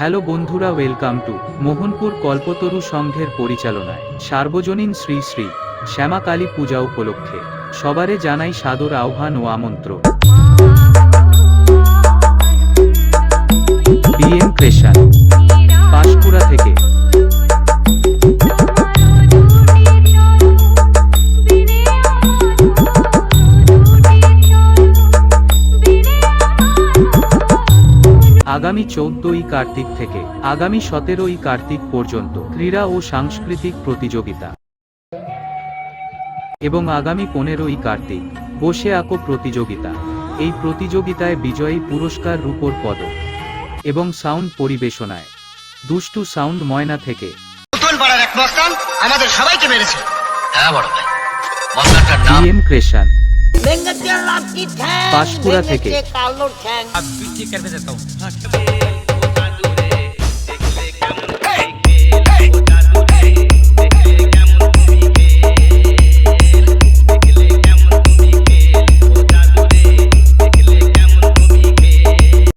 Hello বন্ধুরা, welcome to Mohanpur কল্পতরু সংঘের পরিচালনায় সার্বজনীন শ্রী শ্রী শ্যামা কালী পূজা উপলক্ষে সবারে জানাই সাদর আহ্বান ও আমন্ত্রণ। বিএম ক্রেশন, পাঁশকুড়া থেকে। আগামী 14ই কার্তিক থেকে আগামী 17ই কার্তিক পর্যন্ত ক্রীড়া ও সাংস্কৃতিক প্রতিযোগিতা এবং আগামী 15ই কার্তিক বসে আঁকো প্রতিযোগিতা। এই প্রতিযোগিতায় বিজয়ী পুরস্কার রূপোর পদক এবং সাউন্ড পরিবেশনায় দুষ্টু সাউন্ড ময়না থেকে। আমাদের সবাইকে মেরেছে। হ্যাঁ বড় ভাই, বিএম ক্রেশন, পাঁশকুড়া পাঁশকুড়া থেকে। থেকে